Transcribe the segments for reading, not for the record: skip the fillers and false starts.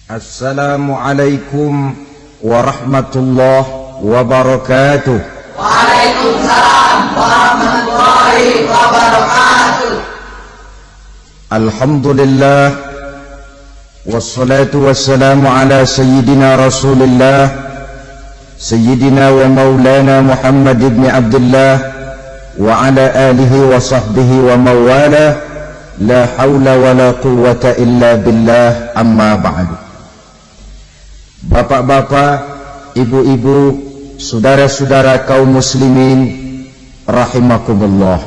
Assalamualaikum warahmatullahi wabarakatuh. Waalaikumsalam warahmatullahi wabarakatuh. Alhamdulillah wassalatu wassalamu ala sayyidina Rasulillah sayyidina wa maulana Muhammad ibn Abdullah wa ala alihi wa sahbihi wa mawala. La hawla wa la quwwata illa billah, amma ba'du. Bapak-bapak, ibu-ibu, saudara-saudara kaum muslimin rahimakumullah.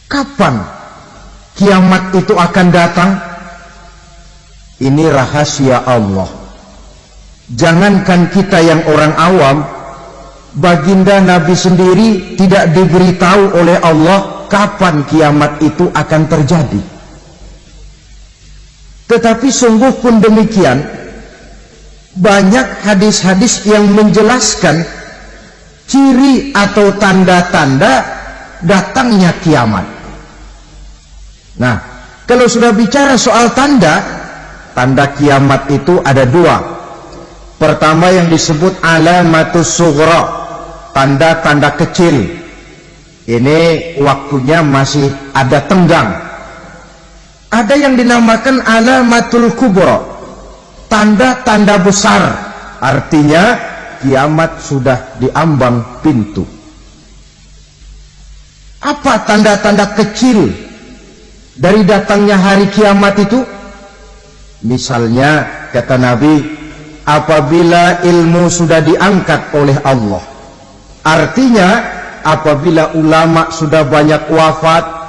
Kapan kiamat itu akan datang? Ini rahasia Allah. Jangankan kita yang orang awam, baginda Nabi sendiri tidak diberitahu oleh Allah kapan kiamat itu akan terjadi. Tetapi sungguh pun demikian, banyak hadis-hadis yang menjelaskan ciri atau tanda-tanda datangnya kiamat. Nah, kalau sudah bicara soal tanda kiamat itu ada dua. Pertama yang disebut alamatus sughra, tanda-tanda kecil. Ini waktunya masih ada tenggang. Ada yang dinamakan alamatul kubra, tanda-tanda besar, artinya kiamat sudah diambang pintu. Apa tanda-tanda kecil dari datangnya hari kiamat itu? Misalnya kata Nabi, apabila ilmu sudah diangkat oleh Allah, artinya apabila ulama sudah banyak wafat,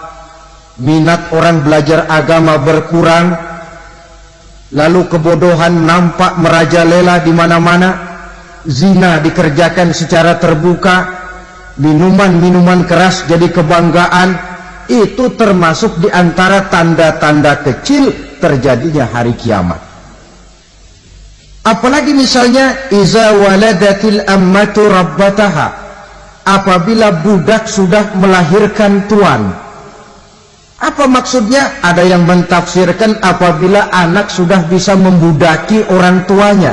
minat orang belajar agama berkurang, lalu kebodohan nampak merajalela di mana-mana, zina dikerjakan secara terbuka, minuman-minuman keras jadi kebanggaan, itu termasuk di antara tanda-tanda kecil terjadinya hari kiamat. Apalagi misalnya iza waladatil ammatu rabbataha, apabila budak sudah melahirkan tuan. Apa maksudnya? Ada yang mentafsirkan apabila anak sudah bisa membudaki orang tuanya.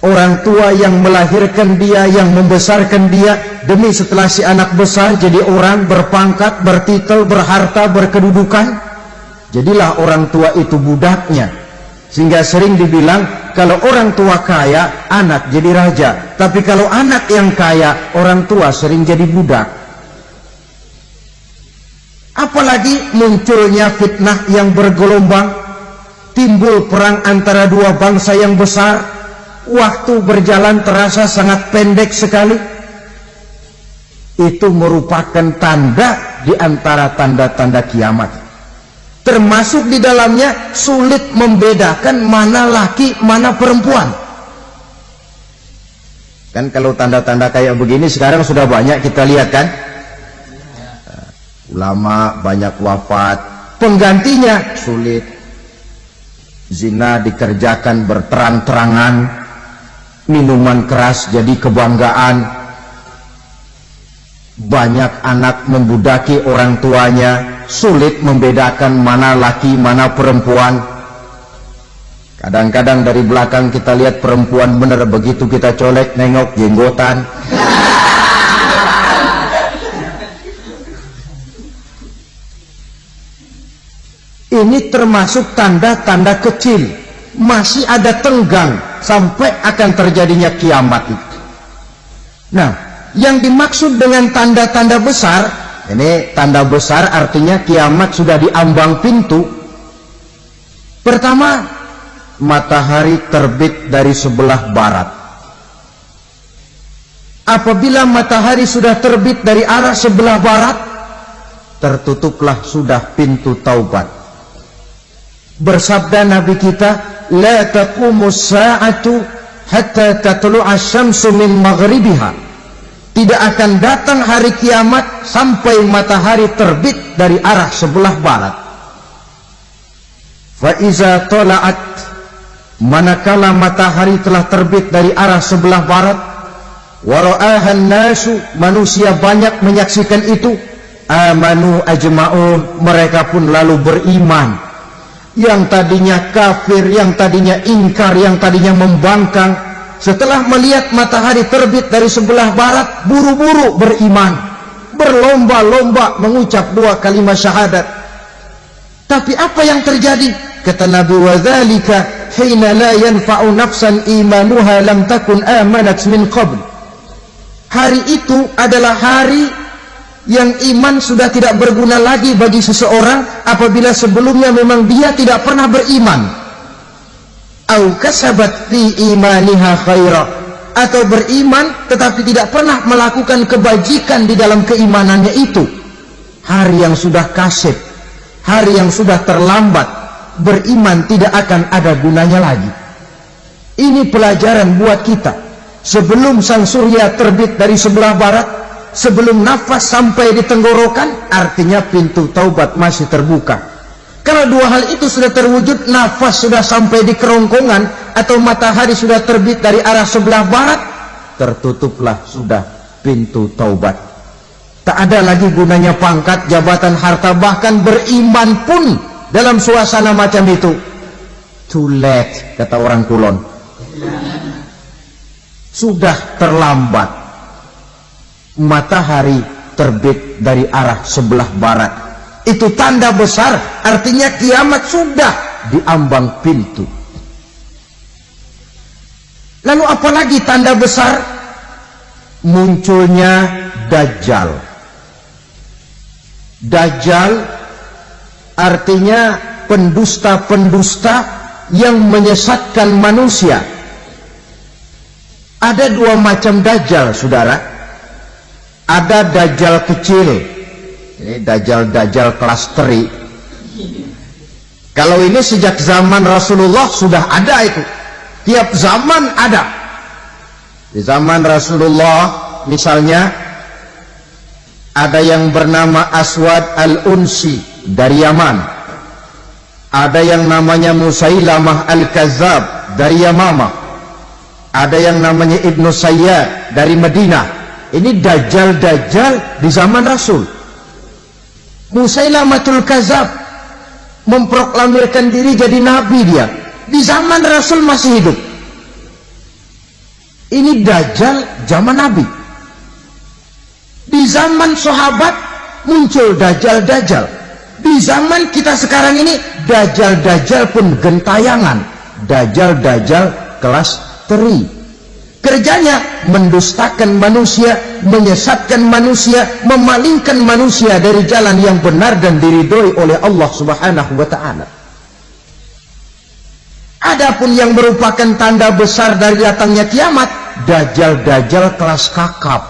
Orang tua yang melahirkan dia, yang membesarkan dia, demi setelah si anak besar jadi orang berpangkat, bertitel, berharta, berkedudukan, jadilah orang tua itu budaknya. Sehingga sering dibilang kalau orang tua kaya, anak jadi raja. Tapi kalau anak yang kaya, orang tua sering jadi budak. Apalagi munculnya fitnah yang bergelombang, timbul perang antara dua bangsa yang besar, waktu berjalan terasa sangat pendek sekali. Itu merupakan tanda di antara tanda-tanda kiamat. Termasuk di dalamnya sulit membedakan mana laki, mana perempuan. Kan kalau tanda-tanda kayak begini sekarang sudah banyak kita lihat kan? Ulama banyak wafat, penggantinya sulit. Zina dikerjakan berterang-terangan, minuman keras jadi kebanggaan, banyak anak membudaki orang tuanya, sulit membedakan mana laki mana perempuan. Kadang-kadang dari belakang kita lihat perempuan bener, begitu kita colek nengok jenggotan. Ini termasuk tanda-tanda kecil, masih ada tenggang sampai akan terjadinya kiamat itu. Nah, yang dimaksud dengan tanda-tanda besar, ini tanda besar artinya kiamat sudah diambang pintu. Pertama, matahari terbit dari sebelah barat. Apabila matahari sudah terbit dari arah sebelah barat, tertutuplah sudah pintu taubat. Bersabda Nabi kita, la taqumus sa'atu hatta tatlu'a syamsu min maghribiha. Tidak akan datang hari kiamat sampai matahari terbit dari arah sebelah barat. Fa iza tala'at, manakala matahari telah terbit dari arah sebelah barat, wa ra'ahan nasu, manusia banyak menyaksikan itu, amanu ajma'un, mereka pun lalu beriman. yang tadinya kafir, yang tadinya ingkar, yang tadinya membangkang, setelah melihat matahari terbit dari sebelah barat, buru-buru beriman, berlomba-lomba mengucap dua kalimat syahadat. Tapi apa yang terjadi? Kata Nabi, wadzalika hina la yanfa'u nafsan imanuha lam takun amanat min qabl. Hari itu adalah hari yang iman sudah tidak berguna lagi bagi seseorang apabila sebelumnya memang dia tidak pernah beriman. Au kasabat fi imaniha khaira, atau beriman tetapi tidak pernah melakukan kebajikan di dalam keimanannya itu. Hari yang sudah kasib, hari yang sudah terlambat, beriman tidak akan ada gunanya lagi. Ini pelajaran buat kita. Sebelum sang surya terbit dari sebelah barat, sebelum nafas sampai di tenggorokan, artinya pintu taubat masih terbuka. Kalau dua hal itu sudah terwujud, nafas sudah sampai di kerongkongan atau matahari sudah terbit dari arah sebelah barat, tertutuplah sudah pintu taubat. Tak ada lagi gunanya pangkat, jabatan, harta, bahkan beriman pun dalam suasana macam itu too late, kata orang Kulon. Sudah terlambat. Matahari terbit dari arah sebelah barat, itu tanda besar, artinya kiamat sudah diambang pintu. Lalu apalagi tanda besar? Munculnya Dajjal. Dajjal artinya pendusta-pendusta yang menyesatkan manusia. Ada dua macam Dajjal, saudara. Ada Dajjal kecil, ini Dajjal kelas teri. Kalau ini sejak zaman Rasulullah sudah ada itu. Tiap zaman ada. Di zaman Rasulullah misalnya ada yang bernama Aswad al-Unsi dari Yaman. Ada yang namanya Musailamah al-Kazzab dari Yamamah. Ada yang namanya Ibnu Sayyad dari Madinah. Ini Dajjal di zaman Rasul. Musailamatul Kazzab memproklamirkan diri jadi nabi dia. Di zaman Rasul masih hidup. Ini Dajjal zaman Nabi. Di zaman sahabat muncul Dajjal. Di zaman kita sekarang ini Dajjal pun gentayangan. Dajjal kelas teri. Kerjanya mendustakan manusia, menyesatkan manusia, memalingkan manusia dari jalan yang benar dan diridhoi oleh Allah Subhanahu wa ta'ala. Adapun yang merupakan tanda besar dari datangnya kiamat, Dajjal kelas kakap,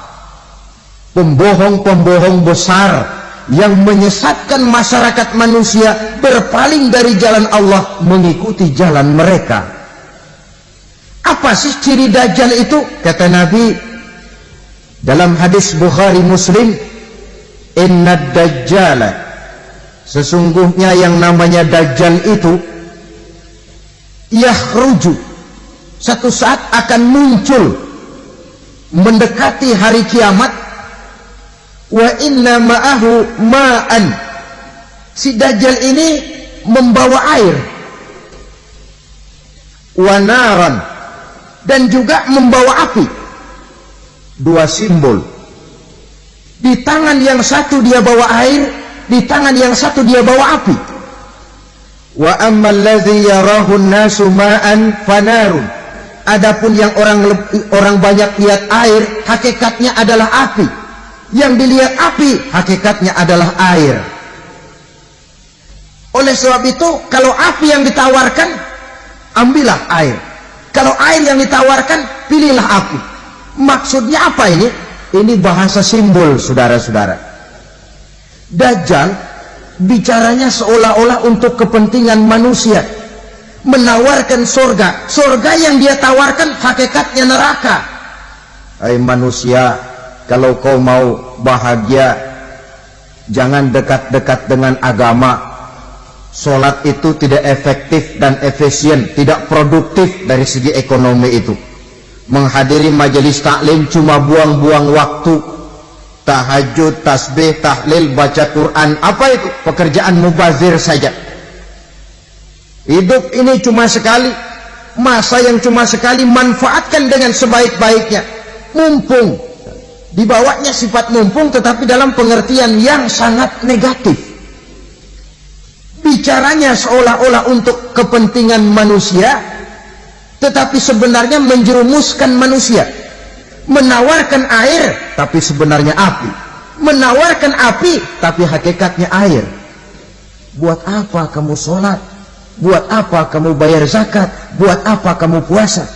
pembohong-pembohong besar yang menyesatkan masyarakat manusia berpaling dari jalan Allah mengikuti jalan mereka. Apa sih ciri Dajjal itu? Kata Nabi dalam hadis Bukhari Muslim, inna Dajjala, sesungguhnya yang namanya Dajjal itu yakhruju, satu saat akan muncul mendekati hari kiamat. Wa inna ma'ahu ma'an, si Dajjal ini membawa air, wa naran, dan juga membawa api. Dua simbol. Di tangan yang satu dia bawa air, di tangan yang satu dia bawa api. Wa ammal ladzi yarahu an-nasu ma'an fanarun, adapun yang orang banyak lihat air, hakikatnya adalah api. Yang dilihat api, hakikatnya adalah air. Oleh sebab itu, kalau api yang ditawarkan, ambillah air. Kalau air yang ditawarkan, pilihlah api. Maksudnya apa ini? Ini bahasa simbol, saudara-saudara. Dajjal bicaranya seolah-olah untuk kepentingan manusia, menawarkan surga. Surga yang dia tawarkan hakikatnya neraka. Hai manusia, kalau kau mau bahagia, jangan dekat-dekat dengan agama. Sholat itu tidak efektif dan efisien, tidak produktif dari segi ekonomi itu. Menghadiri majelis taklim cuma buang-buang waktu. Tahajud, tasbih, tahlil, baca Quran, apa itu? Pekerjaan mubazir saja. Hidup ini cuma sekali, masa yang cuma sekali, manfaatkan dengan sebaik-baiknya. Mumpung, dibawanya sifat mumpung tetapi dalam pengertian yang sangat negatif. Bicaranya seolah-olah untuk kepentingan manusia, tetapi sebenarnya menjerumuskan manusia. Menawarkan air, tapi sebenarnya api. Menawarkan api, tapi hakikatnya air. Buat apa kamu sholat? Buat apa kamu bayar zakat? Buat apa kamu puasa?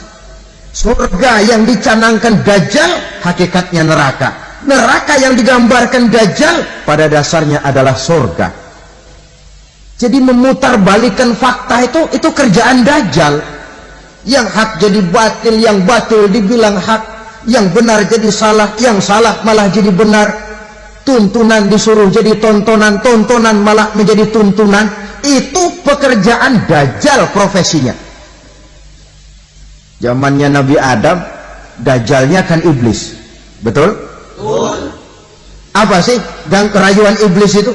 Surga yang dicanangkan Dajjal, hakikatnya neraka. Neraka yang digambarkan Dajjal, pada dasarnya adalah surga. Jadi memutarbalikkan fakta itu kerjaan Dajjal. Yang hak jadi batil, yang batil dibilang hak, yang benar jadi salah, yang salah malah jadi benar. Tuntunan disuruh jadi tontonan, tontonan malah menjadi tuntunan. Itu pekerjaan Dajjal profesinya. Zamannya Nabi Adam, Dajjalnya kan iblis. Betul? Betul. Apa sih dan kerayuan iblis itu?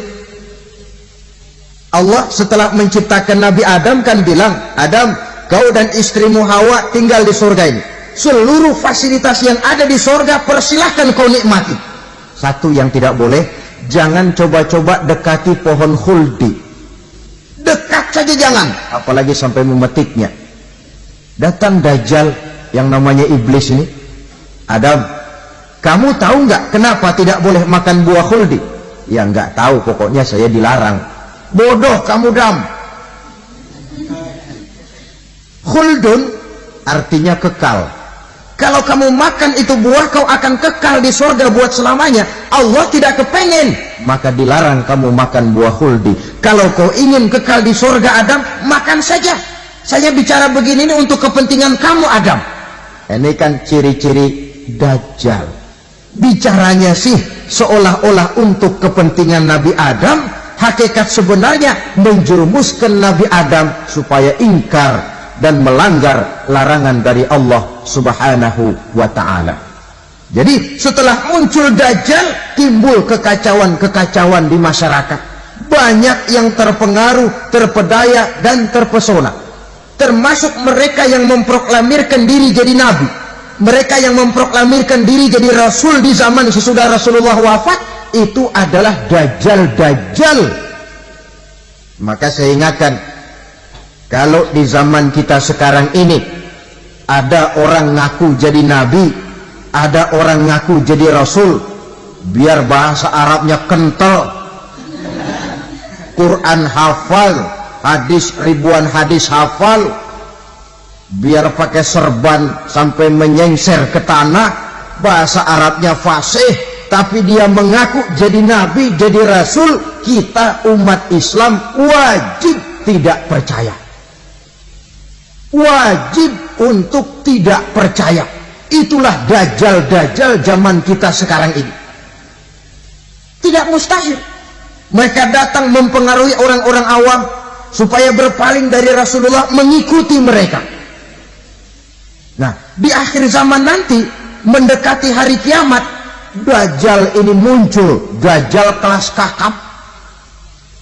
Allah setelah menciptakan Nabi Adam kan bilang, Adam, kau dan istrimu Hawa tinggal di surga ini. Seluruh fasilitas yang ada di surga persilahkan kau nikmati. Satu yang tidak boleh, jangan coba-coba dekati pohon khuldi. Dekat saja jangan, apalagi sampai memetiknya. Datang Dajjal yang namanya iblis ini. Adam, kamu tahu nggak kenapa tidak boleh makan buah khuldi? Ya nggak tahu, pokoknya saya dilarang. Bodoh kamu, Dam. Khuldun artinya kekal. Kalau kamu makan itu buah, kau akan kekal di surga buat selamanya. Allah tidak kepengen, maka dilarang kamu makan buah khuldi. Kalau kau ingin kekal di surga, Adam, makan saja. Saya bicara begini ini untuk kepentingan kamu, Adam. Ini kan ciri-ciri Dajjal. Bicaranya sih seolah-olah untuk kepentingan Nabi Adam, hakikat sebenarnya menjerumuskan Nabi Adam supaya ingkar dan melanggar larangan dari Allah Subhanahu wa ta'ala. Jadi setelah muncul Dajjal, timbul kekacauan-kekacauan di masyarakat. Banyak yang terpengaruh, terpedaya dan terpesona. Termasuk mereka yang memproklamirkan diri jadi nabi. Mereka yang memproklamirkan diri jadi rasul di zaman sesudah Rasulullah wafat, itu adalah Dajjal-Dajjal. Maka saya ingatkan, kalau di zaman kita sekarang ini ada orang ngaku jadi nabi, ada orang ngaku jadi rasul, biar bahasa Arabnya kental, Quran hafal, hadis ribuan hadis hafal, biar pakai serban sampai menyengser ke tanah, bahasa Arabnya fasih, tapi dia mengaku jadi nabi, jadi rasul, kita umat Islam wajib tidak percaya. Wajib untuk tidak percaya. Itulah Dajjal-Dajjal zaman kita sekarang ini. Tidak mustahil mereka datang mempengaruhi orang-orang awam supaya berpaling dari Rasulullah, mengikuti mereka. Nah, di akhir zaman nanti, mendekati hari kiamat, Dajjal ini muncul. Dajjal kelas kakap,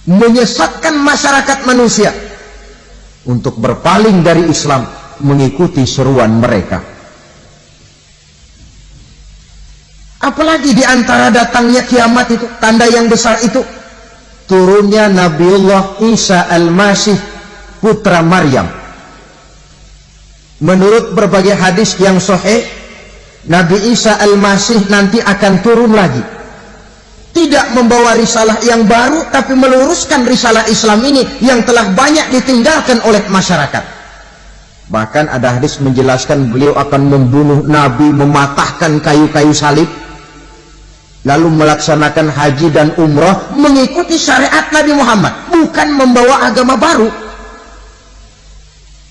menyesatkan masyarakat manusia untuk berpaling dari Islam, mengikuti seruan mereka. Apalagi di antara datangnya kiamat itu, tanda yang besar itu, turunnya Nabiullah Isa Al-Masih, putra Maryam. Menurut berbagai hadis yang sahih, Nabi Isa Al-Masih nanti akan turun lagi. Tidak membawa risalah yang baru, tapi meluruskan risalah Islam ini yang telah banyak ditinggalkan oleh masyarakat. Bahkan ada hadis menjelaskan beliau akan membunuh Nabi, mematahkan kayu-kayu salib, lalu melaksanakan haji dan umrah mengikuti syariat Nabi Muhammad, bukan membawa agama baru.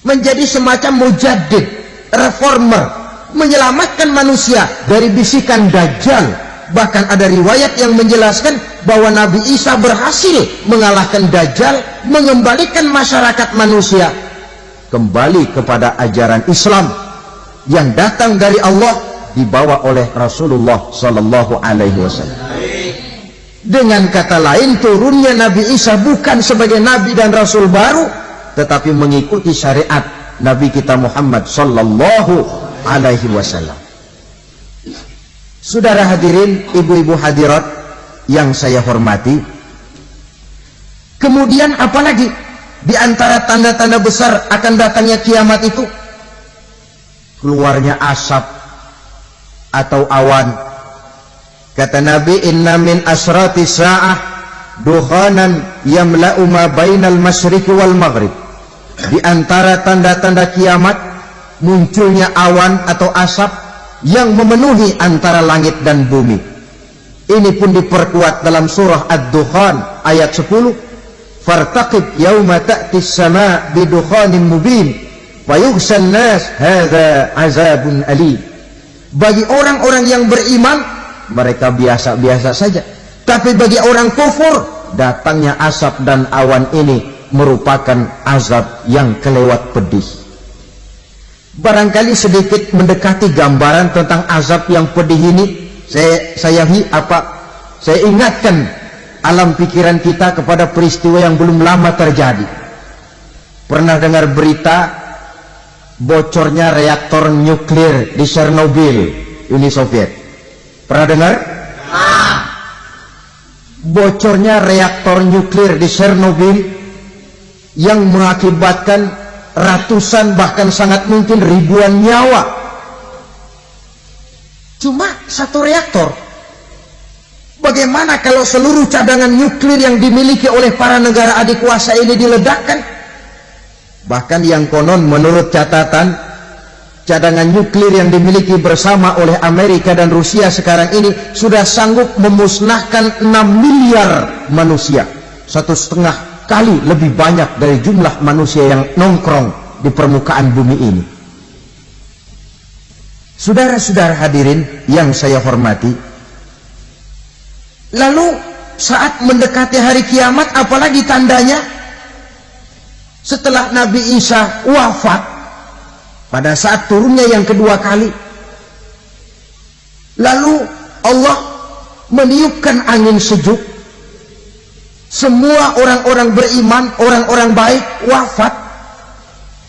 Menjadi semacam mujaddid, reformer, menyelamatkan manusia dari bisikan Dajjal. Bahkan ada riwayat yang menjelaskan bahwa Nabi Isa berhasil mengalahkan Dajjal, mengembalikan masyarakat manusia kembali kepada ajaran Islam yang datang dari Allah, dibawa oleh Rasulullah Sallallahu Alaihi Wasallam. Dengan kata lain, turunnya Nabi Isa bukan sebagai Nabi dan Rasul baru, tetapi mengikuti syariat Nabi kita Muhammad sallallahu alaihi wasallam. Saudara hadirin, ibu-ibu hadirat yang saya hormati, kemudian apalagi di antara tanda-tanda besar akan datangnya kiamat itu? Keluarnya asap atau awan. Kata Nabi, inna min asrati sa'ah dukhanan yamla'u ma bainal masyriqi wal maghrib. Di antara tanda-tanda kiamat munculnya awan atau asap yang memenuhi antara langit dan bumi. Ini pun diperkuat dalam surah Ad-Dukhan ayat 10. Fartaqib yauma ta'tis sama' bidukhanin mubin fayughshan nas hadza azabun alim. Bagi orang-orang yang beriman, mereka biasa-biasa saja. Tapi bagi orang kufur, datangnya asap dan awan ini merupakan azab yang kelewat pedih. Barangkali sedikit mendekati gambaran tentang azab yang pedih ini, saya ingatkan alam pikiran kita kepada peristiwa yang belum lama terjadi. Pernah dengar berita bocornya reaktor nuklir di Chernobyl, Uni Soviet? Pernah dengar? Bocornya reaktor nuklir di Chernobyl yang mengakibatkan ratusan bahkan sangat mungkin ribuan nyawa. Cuma satu reaktor. Bagaimana kalau seluruh cadangan nuklir yang dimiliki oleh para negara adik kuasa ini diledakkan? Bahkan yang konon menurut catatan, cadangan nuklir yang dimiliki bersama oleh Amerika dan Rusia sekarang ini sudah sanggup memusnahkan 6 miliar manusia. 1,5 kali lebih banyak dari jumlah manusia yang nongkrong di permukaan bumi ini. Saudara-saudara hadirin yang saya hormati, lalu saat mendekati hari kiamat, apalagi tandanya? Setelah Nabi Isa wafat, pada saat turunnya yang kedua kali, lalu Allah meniupkan angin sejuk. Semua orang-orang beriman, orang-orang baik wafat,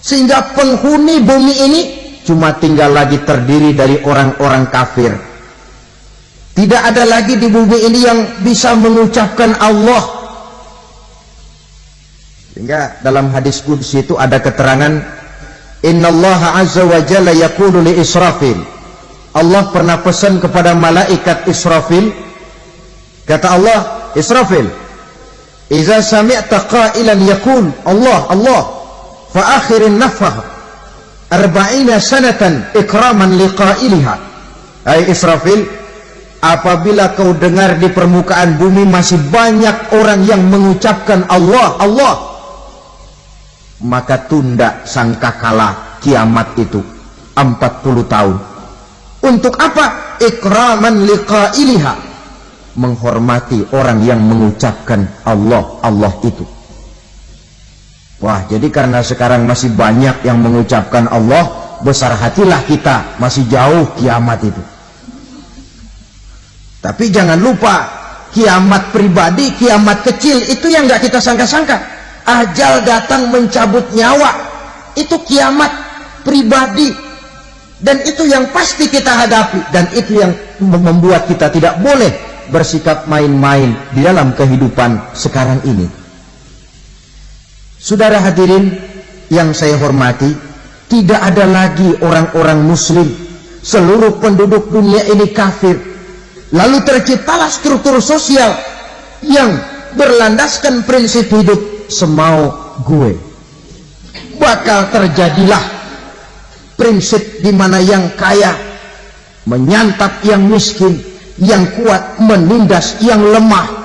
sehingga penghuni bumi ini cuma tinggal lagi terdiri dari orang-orang kafir. Tidak ada lagi di bumi ini yang bisa mengucapkan Allah. Sehingga dalam hadis qudsi itu ada keterangan, innallaha azza wa jalla yaqulu li Israfil. Allah pernah pesan kepada malaikat Israfil, kata Allah, Israfil, iza sami'ta qailan yaqul Allah Allah fa akhirin nafah 40 sanatan ikraman liqailiha. Hai Israfil, apabila kau dengar di permukaan bumi masih banyak orang yang mengucapkan Allah Allah, maka tunda sangkakala kiamat itu 40 tahun. Untuk apa? Ikraman liqailiha, menghormati orang yang mengucapkan Allah Allah itu. Wah, jadi karena sekarang masih banyak yang mengucapkan Allah, besar hatilah kita, masih jauh kiamat itu. Tapi jangan lupa, kiamat pribadi, kiamat kecil itu yang gak kita sangka-sangka. Ajal datang mencabut nyawa, itu kiamat pribadi, dan itu yang pasti kita hadapi, dan itu yang membuat kita tidak boleh bersikap main-main di dalam kehidupan sekarang ini. Saudara hadirin yang saya hormati, tidak ada lagi orang-orang muslim. Seluruh penduduk dunia ini kafir. Lalu terciptalah struktur sosial yang berlandaskan prinsip hidup semau gue. Bakal terjadilah prinsip di mana yang kaya menyantap yang miskin, yang kuat menindas yang lemah.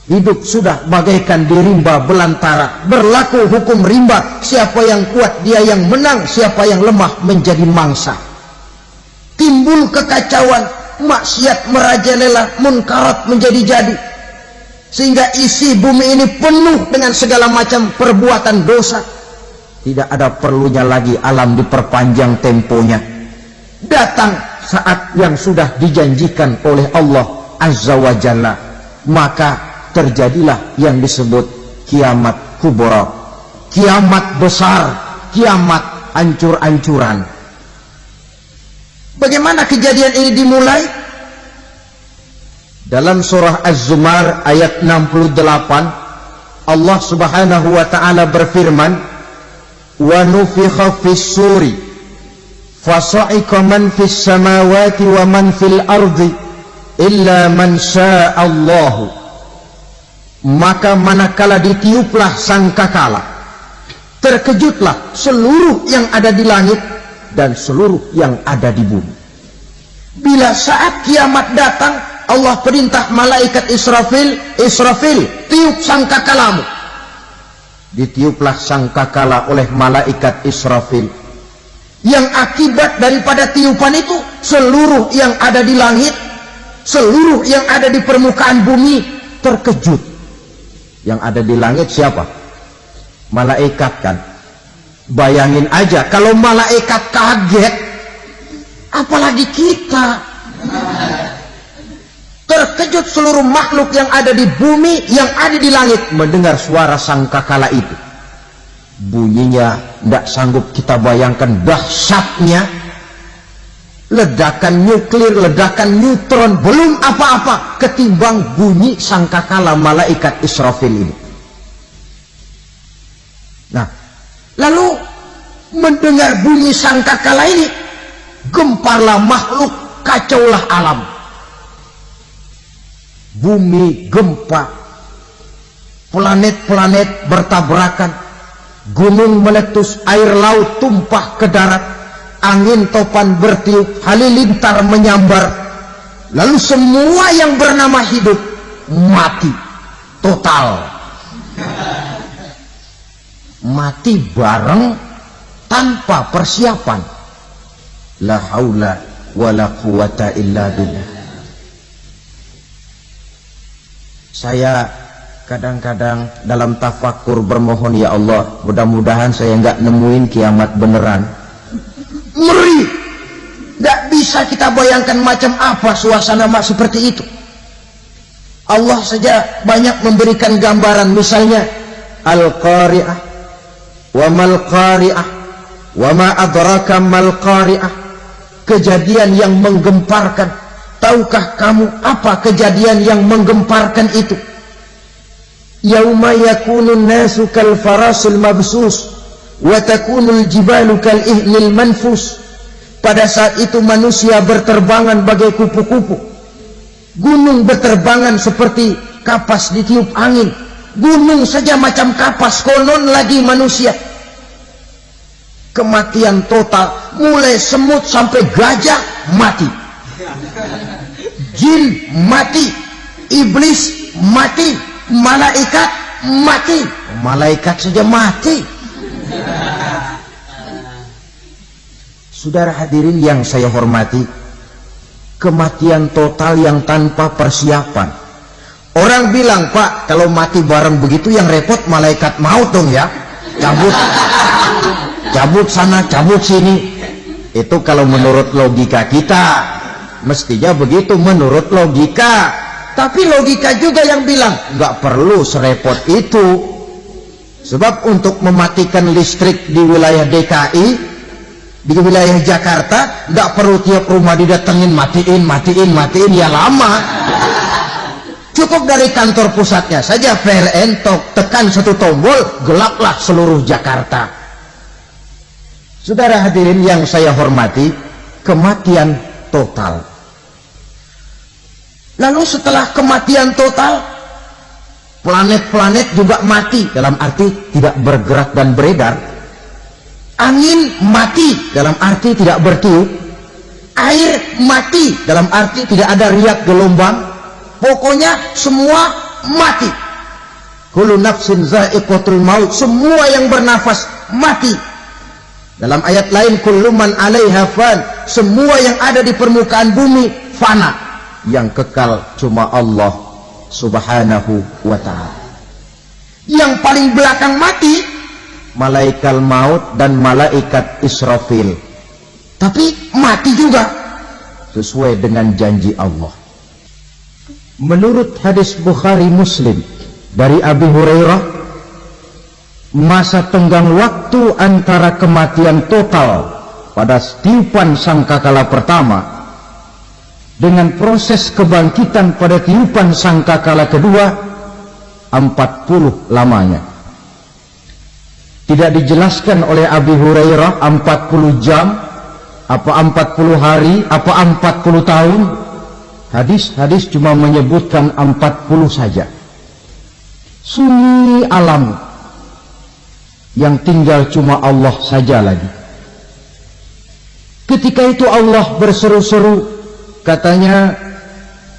Hidup sudah bagaikan di rimba belantara, berlaku hukum rimba. Siapa yang kuat dia yang menang, siapa yang lemah menjadi mangsa. Timbul kekacauan, maksiat merajalela, munkarat menjadi-jadi, sehingga isi bumi ini penuh dengan segala macam perbuatan dosa. Tidak ada perlunya lagi alam diperpanjang temponya. Datang saat yang sudah dijanjikan oleh Allah Azza wa Jalla, maka terjadilah yang disebut kiamat kubra, kiamat besar, kiamat hancur-hancuran. Bagaimana kejadian ini dimulai? Dalam surah Az-Zumar ayat 68, Allah Subhanahu wa taala berfirman, "Wa nufikha fis-suri fasa'iqa man fis samawati wa man fil ardi illa man syaa Allah." Maka manakala ditiuplah sangkakala, terkejutlah seluruh yang ada di langit dan seluruh yang ada di bumi. Bila saat kiamat datang, Allah perintah malaikat Israfil, "Israfil, tiup sangkakalamu." Ditiuplah sangkakala oleh malaikat Israfil. Yang akibat daripada tiupan itu, seluruh yang ada di langit, seluruh yang ada di permukaan bumi terkejut. Yang ada di langit siapa? Malaikat kan. Bayangin aja kalau malaikat kaget, apalagi kita. Terkejut seluruh makhluk yang ada di bumi, yang ada di langit mendengar suara sangkakala itu. Bunyinya tidak sanggup kita bayangkan dahsyatnya. Ledakan nuklir, ledakan neutron, belum apa-apa ketimbang bunyi sangkakala malaikat Israfil ini. Nah, lalu mendengar bunyi sangkakala ini, gemparlah makhluk, kacaulah alam. Bumi gempa, planet-planet bertabrakan, gunung meletus, air laut tumpah ke darat, angin topan bertiup, halilintar menyambar, lalu semua yang bernama hidup mati total. Mati bareng tanpa persiapan. La haula wala quwata illa billah. Saya kadang-kadang dalam tafakur bermohon, ya Allah, mudah-mudahan saya nggak nemuin kiamat beneran. Ngeri, nggak bisa kita bayangkan macam apa suasana seperti itu. Allah saja banyak memberikan gambaran, misalnya Al-Qari'ah, wa mal qari'ah, wa ma adraka mal qari'ah. Kejadian yang menggemparkan. Tahukah kamu apa kejadian yang menggemparkan itu? Yauma yakunun nasu kal farasil mabsus wa takunul jibalu kal ihnil manfus. Pada saat itu manusia berterbangan bagai kupu-kupu, gunung berterbangan seperti kapas ditiup angin. Gunung saja macam kapas, konon lagi manusia. Kematian total, mulai semut sampai gajah mati, jin mati, iblis mati, malaikat mati. Malaikat saja mati. Saudara hadirin yang saya hormati, kematian total yang tanpa persiapan. Orang bilang, Pak, kalau mati bareng begitu yang repot malaikat maut dong ya. Cabut sana, cabut sini. Itu kalau menurut logika kita, mestinya begitu menurut logika. Tapi logika juga yang bilang nggak perlu serepot itu. Sebab untuk mematikan listrik di wilayah DKI, di wilayah Jakarta, nggak perlu tiap rumah didatengin matiin, ya lama. Cukup dari kantor pusatnya saja PLN, tekan satu tombol, gelaplah seluruh Jakarta. Saudara hadirin yang saya hormati, kematian total. Lalu setelah kematian total, planet-planet juga mati, dalam arti tidak bergerak dan beredar. Angin mati, dalam arti tidak bertiup. Air mati, dalam arti tidak ada riak gelombang. Pokoknya semua mati. Kullu nafsin za'iqatul maut, semua yang bernafas mati. Dalam ayat lain, kullu man 'alaiha fan, semua yang ada di permukaan bumi fana. Yang kekal cuma Allah Subhanahu wa ta'ala. Yang paling belakang mati malaikat maut dan malaikat Israfil. Tapi mati juga sesuai dengan janji Allah. Menurut hadis Bukhari Muslim dari Abi Hurairah, masa tenggang waktu antara kematian total pada tiupan sangkakala pertama dengan proses kebangkitan pada tiupan sangkakala kedua 40 lamanya. Tidak dijelaskan oleh Abi Hurairah 40 jam, apa 40 hari, apa 40 tahun. Hadis-hadis cuma menyebutkan 40 saja. Sunyi alam yang tinggal cuma Allah saja lagi. Ketika itu Allah berseru-seru, katanya,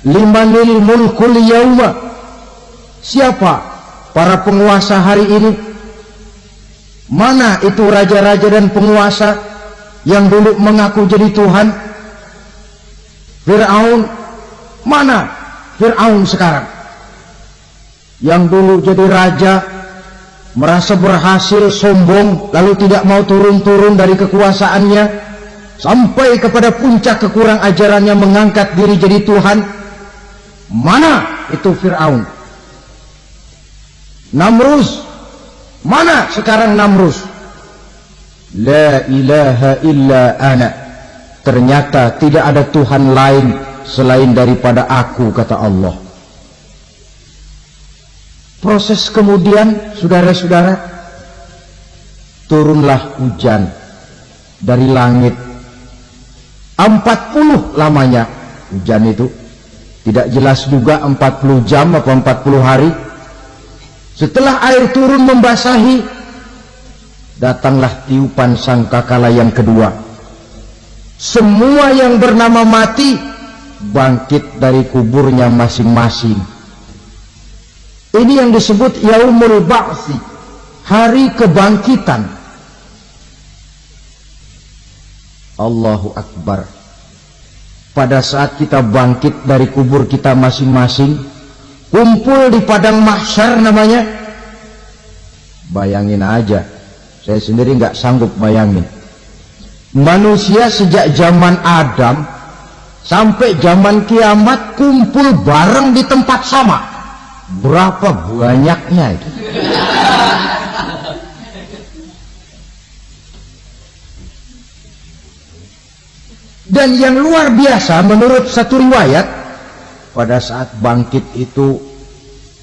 limanil mulkul yauma, siapa para penguasa hari ini? Mana itu raja-raja dan penguasa yang dulu mengaku jadi Tuhan? Fir'aun, mana Fir'aun sekarang? Yang dulu jadi raja, merasa berhasil, sombong, lalu tidak mau turun-turun dari kekuasaannya, sampai kepada puncak kekurang ajarannya mengangkat diri jadi Tuhan. Mana itu Fir'aun? Namrus, mana sekarang Namrus? La ilaha illa ana, ternyata tidak ada Tuhan lain selain daripada aku, kata Allah. Proses kemudian, saudara-saudara, turunlah hujan dari langit. 40 lamanya hujan itu. Tidak jelas juga 40 jam atau 40 hari. Setelah air turun membasahi, datanglah tiupan sangkakala yang kedua. Semua yang bernama mati bangkit dari kuburnya masing-masing. Ini yang disebut Yaumul Ba'thi, hari kebangkitan. Allahu Akbar. Pada saat kita bangkit dari kubur kita masing-masing, kumpul di padang mahsyar namanya. Bayangin aja, saya sendiri nggak sanggup bayangin. Manusia sejak zaman Adam sampai zaman kiamat kumpul bareng di tempat sama. Berapa banyaknya itu? Dan yang luar biasa menurut satu riwayat, pada saat bangkit itu,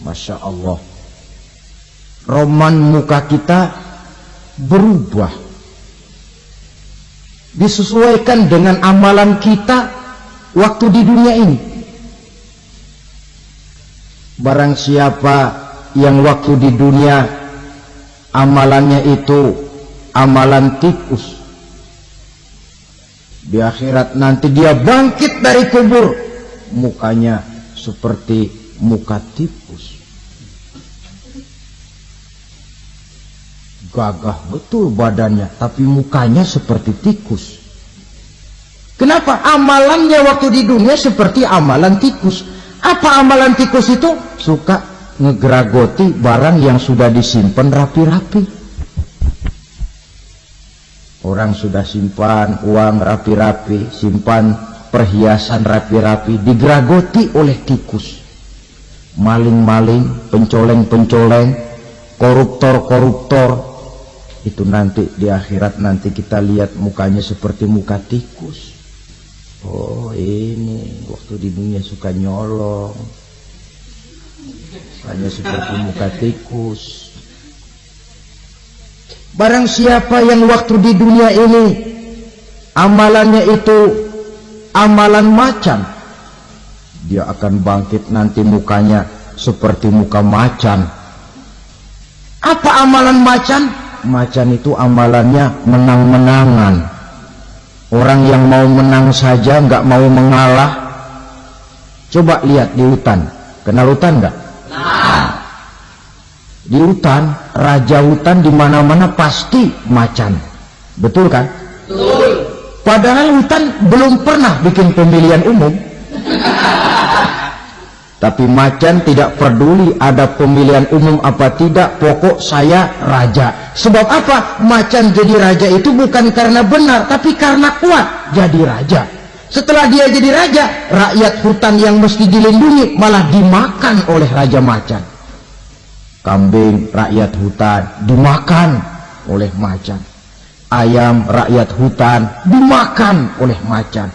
Masya Allah, roman muka kita berubah, disesuaikan dengan amalan kita waktu di dunia ini. Barang siapa yang waktu di dunia amalannya itu amalan tikus, di akhirat nanti dia bangkit dari kubur, mukanya seperti muka tikus. Gagah betul badannya, tapi mukanya seperti tikus. Kenapa? Amalannya waktu di dunia seperti amalan tikus. Apa amalan tikus itu? Suka ngegeragoti barang yang sudah disimpan rapi-rapi. Orang sudah simpan uang rapi-rapi, simpan perhiasan rapi-rapi, digeragoti oleh tikus. Maling-maling, pencoleng-pencoleng, koruptor-koruptor. Itu nanti di akhirat nanti kita lihat mukanya seperti muka tikus. Oh, ini waktu di dunia suka nyolong, hanya seperti muka tikus. Barang siapa yang waktu di dunia ini amalannya itu amalan macan, dia akan bangkit nanti mukanya seperti muka macan. Apa amalan macan? Macan itu amalannya menang-menangan. Orang yang mau menang saja, nggak mau mengalah. Coba lihat di hutan. Kenal hutan nggak? Nah. Di hutan, raja hutan di mana-mana pasti macan. Betul kan? Betul. Padahal hutan belum pernah bikin pemilihan umum. Tapi macan tidak peduli ada pemilihan umum apa tidak, pokok saya raja. Sebab apa? Macan jadi raja itu bukan karena benar, tapi karena kuat jadi raja. Setelah dia jadi raja, rakyat hutan yang mesti dilindungi malah dimakan oleh raja macan. Kambing rakyat hutan dimakan oleh macan. Ayam rakyat hutan dimakan oleh macan.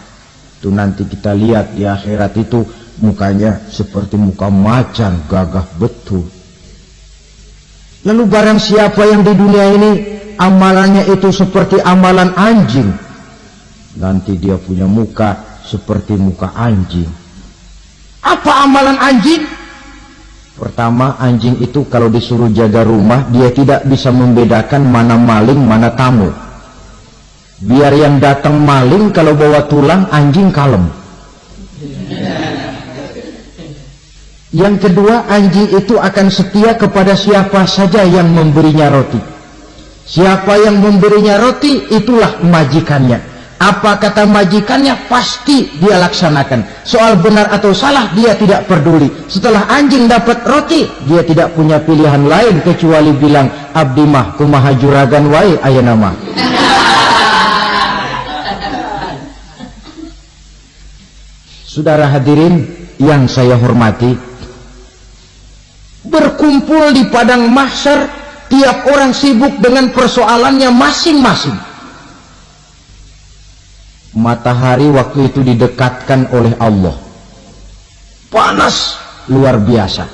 Itu nanti kita lihat di akhirat itu mukanya seperti muka macan, gagah betul. Lalu barang siapa yang di dunia ini amalannya itu seperti amalan anjing, nanti dia punya muka seperti muka anjing. Apa amalan anjing? Pertama, anjing itu kalau disuruh jaga rumah, dia tidak bisa membedakan mana maling, mana tamu. Biar yang datang maling, kalau bawa tulang, anjing kalem. Yang kedua, anjing itu akan setia kepada siapa saja yang memberinya roti. Siapa yang memberinya roti, itulah majikannya. Apa kata majikannya, pasti dia laksanakan. Soal benar atau salah, dia tidak peduli. Setelah anjing dapat roti, dia tidak punya pilihan lain kecuali bilang, abdi mah kumaha juragan wae ayeuna mah. Saudara hadirin yang saya hormati, berkumpul di padang mahsyar, tiap orang sibuk dengan persoalannya masing-masing. Matahari waktu itu didekatkan oleh Allah, panas luar biasa.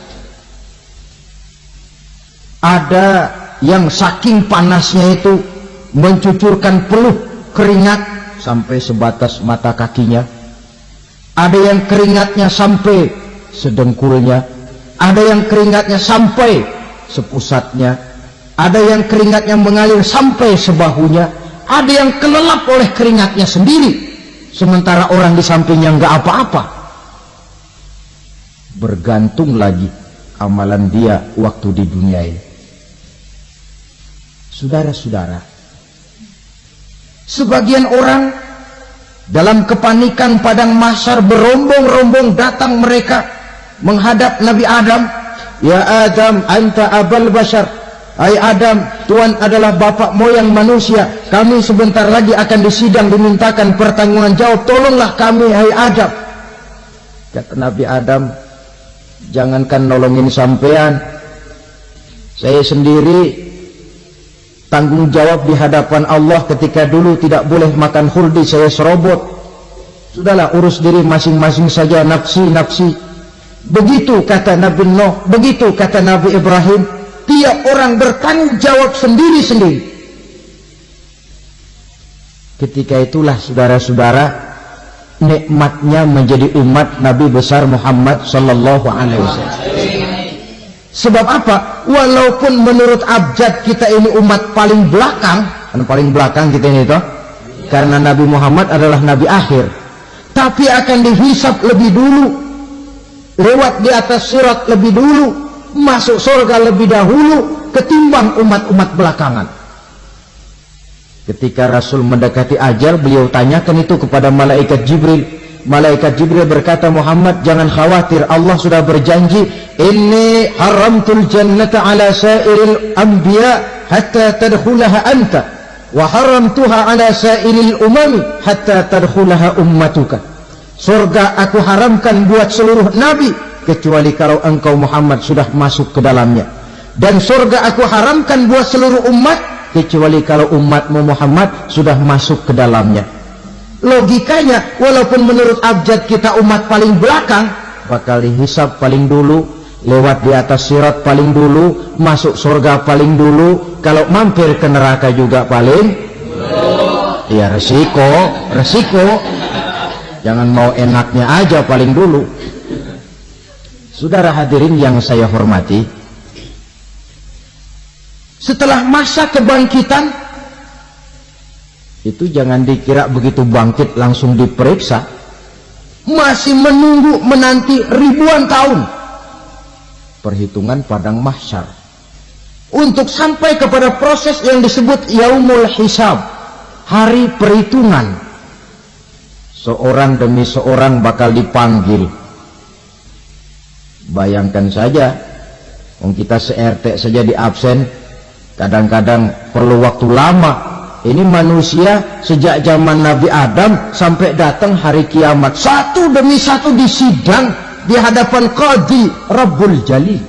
Ada yang saking panasnya itu mencucurkan peluh keringat sampai sebatas mata kakinya. Ada yang keringatnya sampai sedengkulnya, ada yang keringatnya sampai sepusatnya, ada yang keringatnya mengalir sampai sebahunya, ada yang kelelap oleh keringatnya sendiri, sementara orang di sampingnya nggak apa-apa. Bergantung lagi amalan dia waktu di dunia ini. Saudara-saudara, sebagian orang dalam kepanikan padang mahsyar berombong-rombong datang mereka menghadap Nabi Adam. Ya Adam, anta abal bashar. Hai Adam, Tuhan adalah bapak moyang manusia. Kami sebentar lagi akan disidang, dimintakan pertanggungan jawab. Tolonglah kami, hai Adam. Kata Nabi Adam, jangankan nolongin sampean, saya sendiri tanggung jawab di hadapan Allah. Ketika dulu tidak boleh makan khuldi, saya serobot. Sudahlah, urus diri masing-masing saja, nafsi. Begitu kata Nabi Nuh, begitu kata Nabi Ibrahim. Tiap orang bertanggung jawab sendiri-sendiri. Ketika itulah saudara-saudara, nikmatnya menjadi umat Nabi besar Muhammad sallallahu alaihi wasallam. Sebab apa? Walaupun menurut abjad kita ini umat paling belakang, kan paling belakang kita ini toh, karena Nabi Muhammad adalah Nabi akhir, tapi akan dihisab lebih dulu, lewat di atas sirat lebih dulu, masuk surga lebih dahulu ketimbang umat-umat belakangan. Ketika Rasul mendekati ajal, beliau tanyakan itu kepada malaikat Jibril. Malaikat Jibril berkata, Muhammad jangan khawatir, Allah sudah berjanji, inni haramtul jannata ala sairil anbiya hatta tadkhulaha anta wa haramtuha ala sairil umami hatta tadkhulaha ummatuka. Surga aku haramkan buat seluruh nabi kecuali kalau engkau Muhammad sudah masuk ke dalamnya, dan surga aku haramkan buat seluruh umat kecuali kalau umatmu Muhammad sudah masuk ke dalamnya. Logikanya, walaupun menurut abjad kita umat paling belakang, bakal dihisab paling dulu, lewat di atas sirat paling dulu, masuk surga paling dulu, kalau mampir ke neraka juga paling ya resiko. Jangan mau enaknya aja paling dulu. Saudara hadirin yang saya hormati, setelah masa kebangkitan itu jangan dikira begitu bangkit langsung diperiksa, masih menunggu menanti ribuan tahun perhitungan padang mahsyar untuk sampai kepada proses yang disebut yaumul hisab, hari perhitungan. Seorang demi seorang bakal dipanggil. Bayangkan saja, kita se-RT saja di absen, kadang-kadang perlu waktu lama. Ini manusia sejak zaman Nabi Adam sampai datang hari kiamat, satu demi satu disidang di hadapan Qadhi Rabbul Jalil.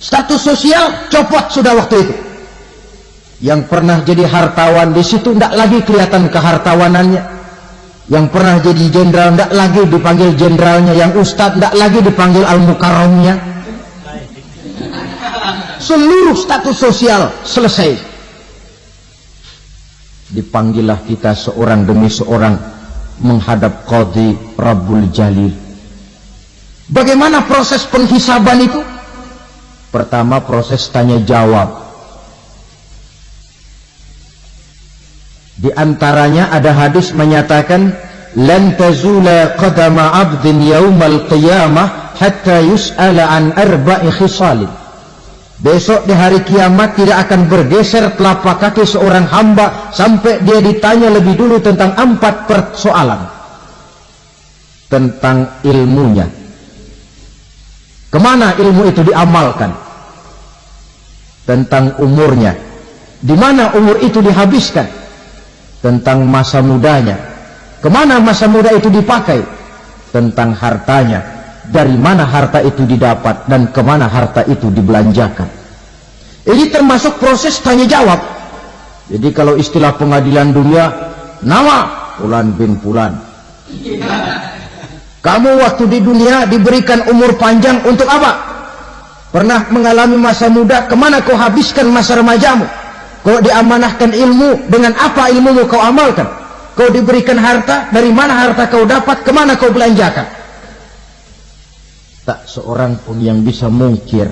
Status sosial copot sudah waktu itu. Yang pernah jadi hartawan di situ tidak lagi kelihatan kehartawanannya. Yang pernah jadi jenderal tidak lagi dipanggil jenderalnya. Yang ustadz tidak lagi dipanggil al-mukarramnya. Seluruh status sosial selesai. Dipanggillah kita seorang demi seorang menghadap Qadhi Rabbul Jalil. Bagaimana proses penghisaban itu? Pertama, proses tanya jawab. Di antaranya ada hadis menyatakan lan tazula qadama 'abdin yaumal qiyamah hatta yus'ala an arba'i khisalin. Besok di hari kiamat tidak akan bergeser telapak kaki seorang hamba sampai dia ditanya lebih dulu tentang 4 persoalan. Tentang ilmunya. Kemana ilmu itu diamalkan? Tentang umurnya. Di mana umur itu dihabiskan? Tentang masa mudanya, kemana masa muda itu dipakai? Tentang hartanya, dari mana harta itu didapat dan kemana harta itu dibelanjakan. Ini termasuk proses tanya jawab. Jadi kalau istilah pengadilan dunia, nama Fulan bin Fulan. Kamu waktu di dunia diberikan umur panjang untuk apa? Pernah mengalami masa muda, kemana kau habiskan masa remajamu? Kau diamanahkan ilmu, dengan apa ilmumu kau amalkan? Kau diberikan harta, dari mana harta kau dapat, kemana kau belanjakan? Tak seorang pun yang bisa mungkir.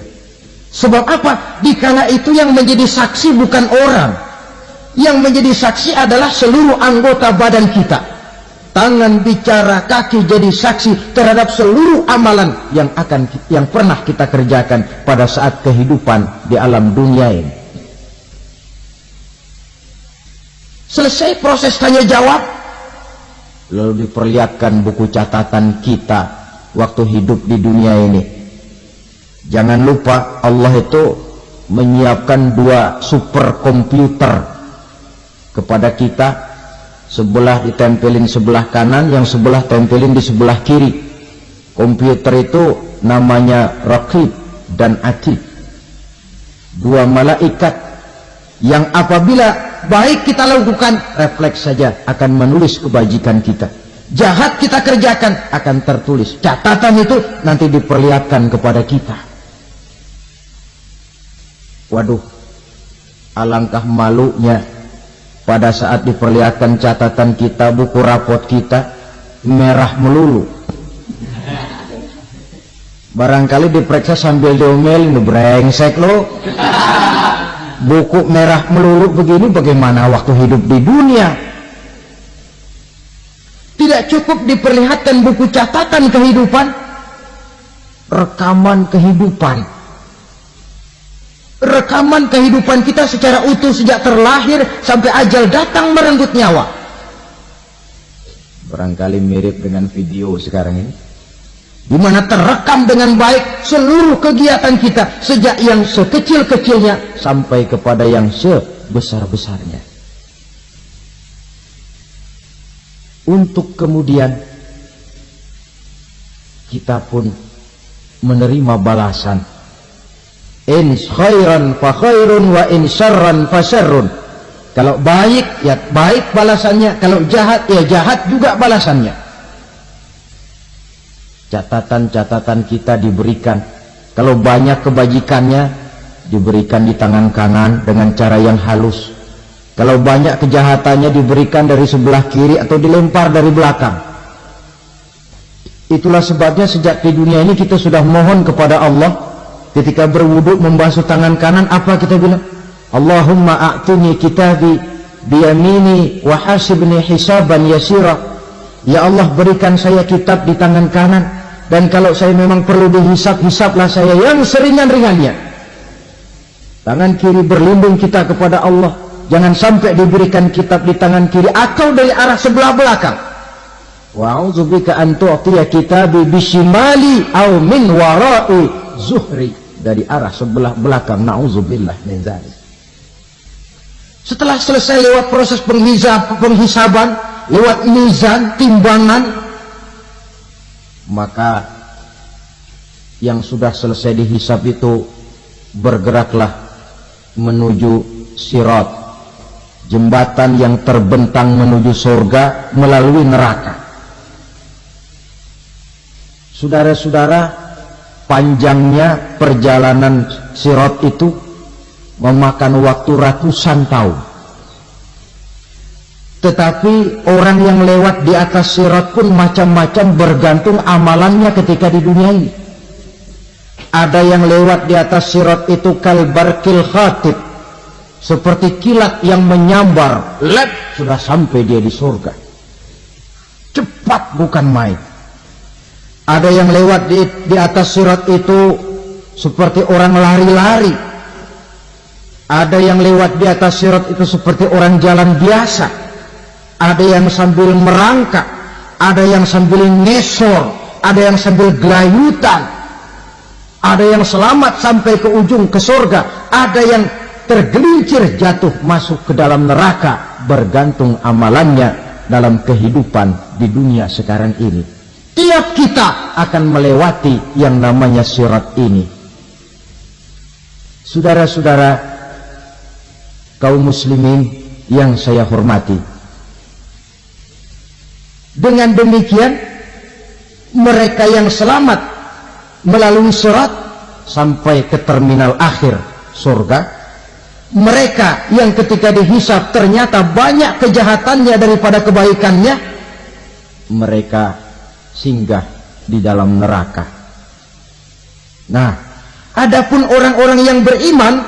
Sebab apa? Dikala itu yang menjadi saksi bukan orang. Yang menjadi saksi adalah seluruh anggota badan kita. Tangan bicara, kaki jadi saksi terhadap seluruh amalan yang pernah kita kerjakan pada saat kehidupan di alam dunia ini. Selesai proses tanya jawab, lalu diperlihatkan buku catatan kita waktu hidup di dunia ini. Jangan lupa Allah itu menyiapkan 2 superkomputer kepada kita. Sebelah ditempelin sebelah kanan, yang sebelah tempelin di sebelah kiri. Komputer itu namanya Raqib dan Atid. 2 malaikat yang apabila baik kita lakukan, refleks saja akan menulis kebajikan kita. Jahat kita kerjakan, akan tertulis. Catatan itu nanti diperlihatkan kepada kita. Waduh, alangkah malunya pada saat diperlihatkan catatan kita, buku rapot kita merah melulu. Barangkali diperiksa sambil diomelin, brengsek lo. Buku merah melulu begini, bagaimana waktu hidup di dunia? Tidak cukup diperlihatkan buku catatan kehidupan, rekaman kehidupan. Rekaman kehidupan kita secara utuh sejak terlahir sampai ajal datang merenggut nyawa. Barangkali mirip dengan video sekarang ini, di mana terekam dengan baik seluruh kegiatan kita sejak yang sekecil-kecilnya sampai kepada yang sebesar-besarnya. Untuk kemudian kita pun menerima balasan. In khairan fa khairun wa in syarran fa syarrun. Kalau baik ya baik balasannya, kalau jahat ya jahat juga balasannya. Catatan-catatan kita diberikan. Kalau banyak kebajikannya diberikan di tangan kanan dengan cara yang halus. Kalau banyak kejahatannya diberikan dari sebelah kiri atau dilempar dari belakang. Itulah sebabnya sejak di dunia ini kita sudah mohon kepada Allah. Ketika berwudu membasuh tangan kanan, apa kita bilang? Allahumma a'tini kitabi biyamini wa hasibni hisaban yasira. Ya Allah, berikan saya kitab di tangan kanan, dan kalau saya memang perlu dihisab, hisablah saya yang seringan-ringannya. Tangan kiri berlindung kita kepada Allah. Jangan sampai diberikan kitab di tangan kiri atau dari arah sebelah belakang. Wa'udzubika an tu'tiya kitabi bishimali aw min wara'i zuhri, dari arah sebelah belakang. Na'udzubillah min dzalik. Setelah selesai lewat proses penghisaban, lewat mizan, timbangan, maka yang sudah selesai dihisab itu bergeraklah menuju sirat, jembatan yang terbentang menuju surga melalui neraka. Saudara-saudara, panjangnya perjalanan sirat itu memakan waktu ratusan tahun. Tetapi orang yang lewat di atas sirat pun macam-macam, bergantung amalannya ketika di dunia ini. Ada yang lewat di atas sirat itu kalbarkil khatib, seperti kilat yang menyambar, sudah sampai dia di surga. Cepat bukan main. Ada yang lewat di atas sirat itu seperti orang lari-lari. Ada yang lewat di atas sirat itu seperti orang jalan biasa. Ada yang sambil merangkak, ada yang sambil ngesor, ada yang sambil gelayutan, ada yang selamat sampai ke ujung ke surga, ada yang tergelincir jatuh masuk ke dalam neraka, bergantung amalannya dalam kehidupan di dunia sekarang ini. Tiap kita akan melewati yang namanya sirat ini. Saudara-saudara kaum muslimin yang saya hormati, dengan demikian mereka yang selamat melalui sirat sampai ke terminal akhir surga, mereka yang ketika dihisab ternyata banyak kejahatannya daripada kebaikannya, mereka singgah di dalam neraka. Nah, adapun orang-orang yang beriman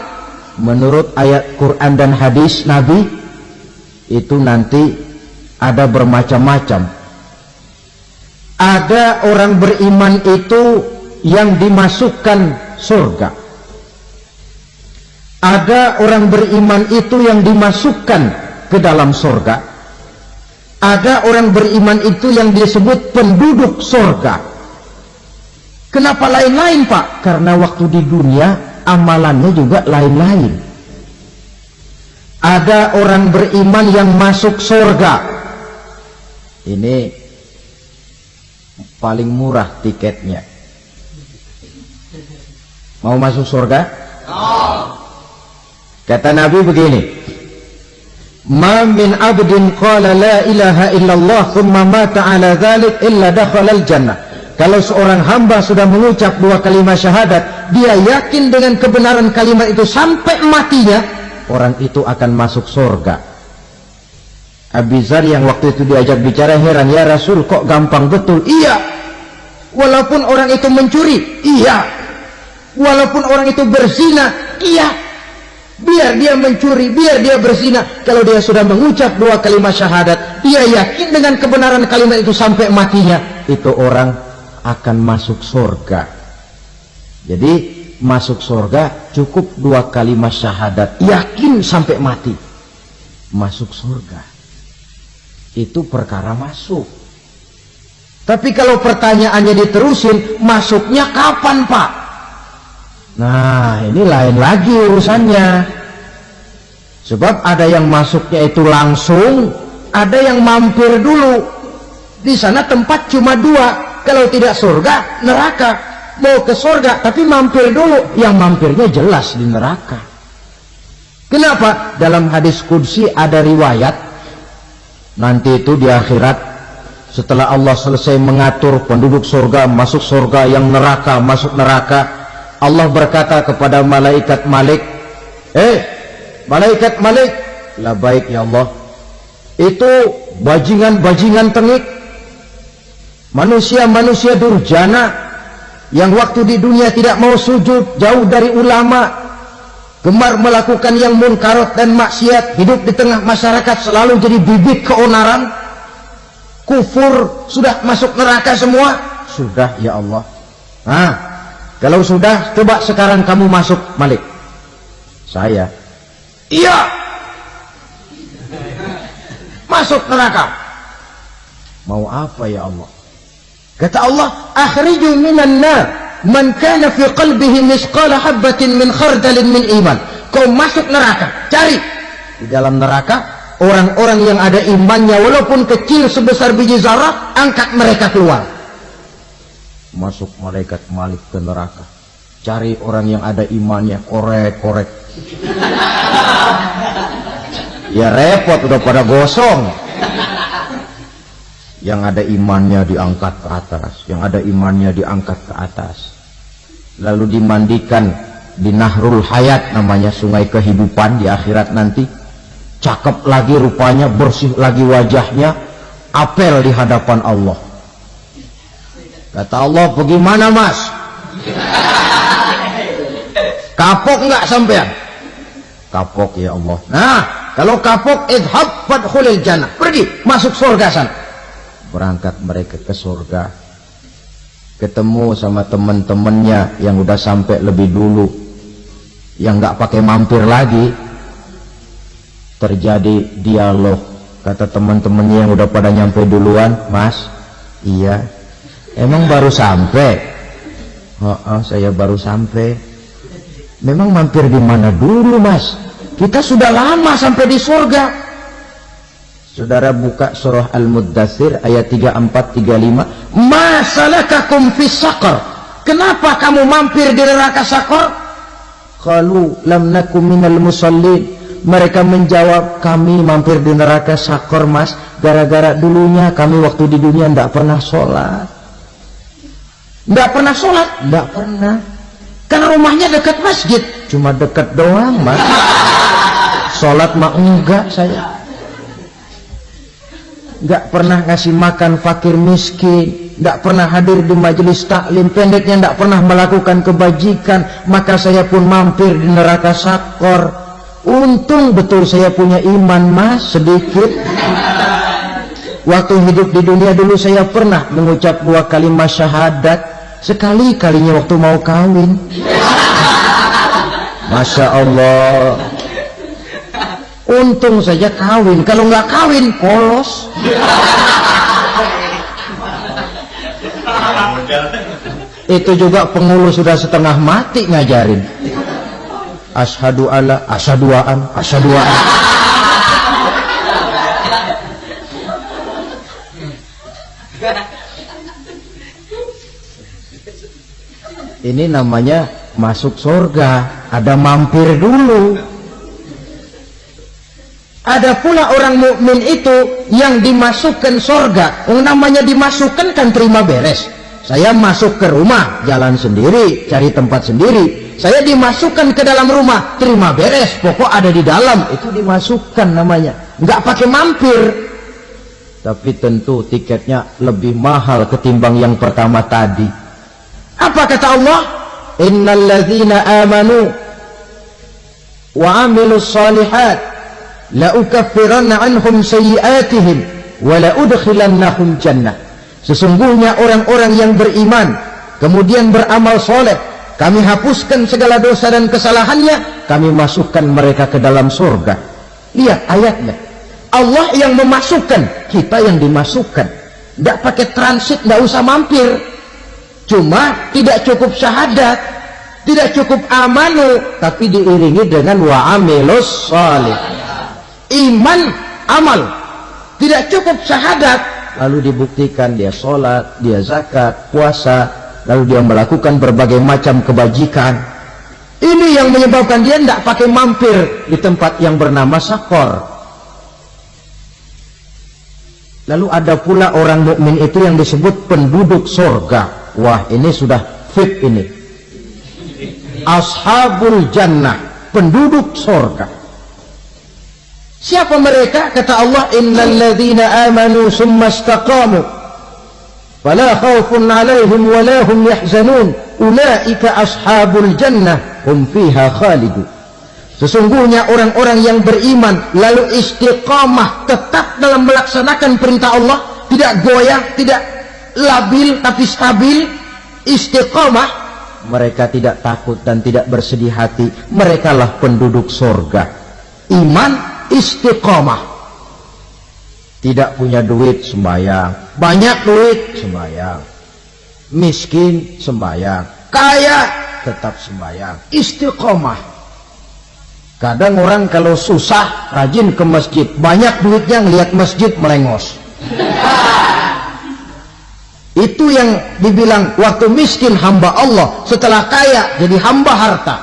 menurut ayat Quran dan hadis Nabi itu nanti ada bermacam-macam. Ada orang beriman itu yang dimasukkan surga. Ada orang beriman itu yang dimasukkan ke dalam surga. Ada orang beriman itu yang disebut penduduk surga. Kenapa lain-lain, Pak? Karena waktu di dunia amalannya juga lain-lain. Ada orang beriman yang masuk surga. Ini paling murah tiketnya. Mau masuk surga? Kata Nabi begini, ma min abdin qala la ilaha illallah thumma mata ala dhalik illa dakhalal jannah. Kalau seorang hamba sudah mengucap dua kalimat syahadat, dia yakin dengan kebenaran kalimat itu sampai matinya, orang itu akan masuk surga. Abi Dzar yang waktu itu diajak bicara heran, ya Rasul kok gampang betul? Iya, walaupun orang itu mencuri, iya, walaupun orang itu berzina, iya, biar dia mencuri, biar dia berzina, kalau dia sudah mengucap dua kalimat syahadat, dia yakin dengan kebenaran kalimat itu sampai matinya, itu orang akan masuk surga. Jadi masuk surga cukup dua kalimat syahadat, yakin sampai mati, masuk surga. Itu perkara masuk. Tapi kalau pertanyaannya diterusin, masuknya kapan, Pak? Nah, ini lain lagi urusannya. Sebab ada yang masuknya itu langsung, ada yang mampir dulu. Di sana tempat cuma dua, kalau tidak surga, neraka. Mau ke surga, tapi mampir dulu. Yang mampirnya jelas di neraka. Kenapa? Dalam hadis qudsi ada riwayat, nanti itu di akhirat, setelah Allah selesai mengatur penduduk surga, masuk surga, yang neraka, masuk neraka, Allah berkata kepada malaikat Malik, malaikat Malik, lah baik ya Allah, itu bajingan-bajingan tengik, manusia-manusia durjana, yang waktu di dunia tidak mau sujud, jauh dari ulama, gemar melakukan yang munkarat dan maksiat, hidup di tengah masyarakat selalu jadi bibit keonaran, kufur, sudah masuk neraka semua. Sudah ya Allah. Nah, kalau sudah, coba sekarang kamu masuk, Malik. Saya, iya, masuk neraka. Mau apa ya Allah? Kata Allah, akhriju minan nar man kana fi qalbihi misqala habatin min khardalin min iman. Kau masuk neraka, cari di dalam neraka orang-orang yang ada imannya walaupun kecil sebesar biji zarah, angkat mereka keluar. Masuk malaikat Malik ke neraka. Cari orang yang ada imannya, korek-korek. Ya repot, udah pada gosong. Yang ada imannya diangkat ke atas, yang ada imannya diangkat ke atas. Lalu dimandikan di Nahrul Hayat, namanya sungai kehidupan di akhirat nanti. Cakep lagi rupanya, bersih lagi wajahnya, apel di hadapan Allah. Kata Allah, bagaimana mas? Kapok nggak sampean? Kapok ya Allah. Nah, kalau kapok, idhab fadkhulil jannah, pergi masuk surga sana. Berangkat mereka ke surga, ketemu sama teman-temannya yang udah sampai lebih dulu, yang nggak pakai mampir lagi. Terjadi dialog. Kata teman-temannya yang udah pada nyampe duluan, mas, iya, emang baru sampai? Oh, saya baru sampai. Memang mampir di mana dulu mas? Kita sudah lama sampai di surga. Saudara buka surah Al-Muddathir ayat 34-35. Ma salakakum fis saqar? Kenapa kamu mampir di neraka Saqar? Qalu lam nakum minal musallin. Mereka menjawab, kami mampir di neraka Saqar mas, gara-gara dulunya kami waktu di dunia tidak pernah sholat. Tidak pernah sholat? Tidak pernah. Karena rumahnya dekat masjid, cuma dekat doang mas. Sholat mah enggak saya. Enggak pernah ngasih makan fakir miskin, enggak pernah hadir di majelis taklim, pendeknya enggak pernah melakukan kebajikan. Maka saya pun mampir di neraka Saqar. Untung betul saya punya iman mas, sedikit. Waktu hidup di dunia dulu saya pernah mengucap 2 kalimat syahadat. Sekali-kalinya waktu mau kawin. Masya Allah. Untung saja kawin. Kalau nggak kawin, polos. Itu juga pengulu sudah setengah mati ngajarin. Asyhadu alla, asyaduaan, asyaduaan. Ini namanya masuk surga, ada mampir dulu. Ada pula orang mukmin itu yang dimasukkan surga. Namanya dimasukkan kan terima beres. Saya masuk ke rumah, jalan sendiri, cari tempat sendiri. Saya dimasukkan ke dalam rumah, terima beres, pokok ada di dalam, itu dimasukkan namanya. Nggak pakai mampir. Tapi tentu tiketnya lebih mahal ketimbang yang pertama tadi. Apa kata Allah? Innal ladzina amanu wa amilus shalihat la ukaffiranna anhum sayyi'atihim wa la udkhilannahum jannah. Sesungguhnya orang-orang yang beriman kemudian beramal soleh, kami hapuskan segala dosa dan kesalahannya, kami masukkan mereka ke dalam surga. Lihat ayatnya, Allah yang memasukkan, kita yang dimasukkan. Tidak pakai transit, tidak usah mampir. Cuma tidak cukup syahadat, tidak cukup amanu, tapi diiringi dengan wa amilus shalih. Iman, amal. Tidak cukup syahadat, lalu dibuktikan dia sholat, dia zakat, puasa, lalu dia melakukan berbagai macam kebajikan. Ini yang menyebabkan dia tidak pakai mampir di tempat yang bernama Saqar. Lalu ada pula orang mukmin itu yang disebut penduduk surga. Wah, ini sudah fit ini. Ashabul jannah, penduduk surga. Siapa mereka? Kata Allah, innal ladzina amanu summa istaqamu fala khaufun 'alaihim wa la hum yahzanun ulaika ashabul jannah hum fiha khalidun. Sesungguhnya orang-orang yang beriman lalu istiqamah, tetap dalam melaksanakan perintah Allah, tidak goyah, tidak labil tapi stabil, istiqamah, mereka tidak takut dan tidak bersedih hati. Merekalah penduduk surga. Iman, istiqamah. Tidak punya duit, sembahyang. Banyak duit, sembahyang. Miskin, sembahyang. Kaya, tetap sembahyang. Istiqamah. Kadang orang kalau susah rajin ke masjid, banyak duitnya ngelihat masjid melengos. Itu yang dibilang waktu miskin hamba Allah, setelah kaya jadi hamba harta.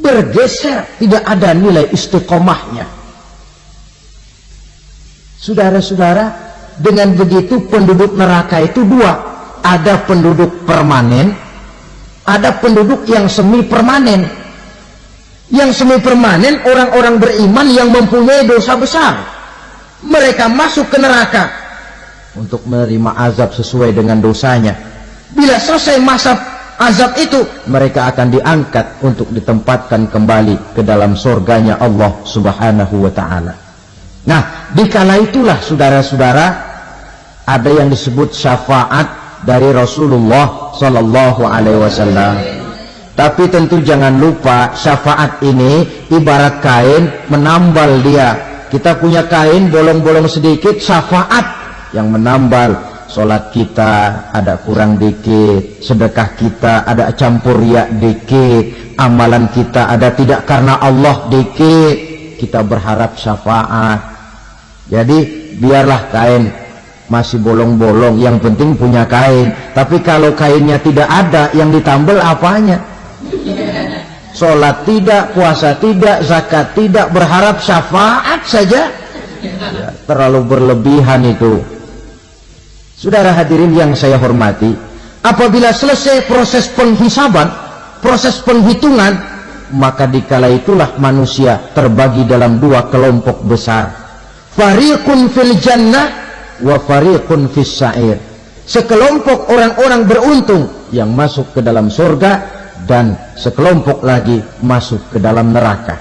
Bergeser, tidak ada nilai istiqomahnya. Saudara-saudara, dengan begitu penduduk neraka itu dua. Ada penduduk permanen, ada penduduk yang semi permanen. Yang semi permanen orang-orang beriman yang mempunyai dosa besar. Mereka masuk ke neraka untuk menerima azab sesuai dengan dosanya. Bila selesai masa azab itu, mereka akan diangkat untuk ditempatkan kembali ke dalam surganya Allah Subhanahu wa ta'ala. Nah, dikala itulah saudara-saudara, ada yang disebut syafaat dari Rasulullah Sallallahu Alaihi Wasallam. Tapi tentu jangan lupa, syafaat ini ibarat kain menambal dia. Kita punya kain bolong-bolong sedikit, syafaat yang menambal. Sholat kita ada kurang dikit, sedekah kita ada campur riak dikit, amalan kita ada tidak karena Allah dikit, kita berharap syafaat. Jadi biarlah kain masih bolong-bolong, yang penting punya kain. Tapi kalau kainnya tidak ada, yang ditambal apanya? Sholat tidak, puasa tidak, zakat tidak, berharap syafaat saja ya, terlalu berlebihan itu. Saudara hadirin yang saya hormati, apabila selesai proses penghisaban, proses penghitungan, maka dikala itulah manusia terbagi dalam dua kelompok besar. Fariqun fil jannah wa fariqun fis sa'ir. Sekelompok orang-orang beruntung yang masuk ke dalam surga, dan sekelompok lagi masuk ke dalam neraka.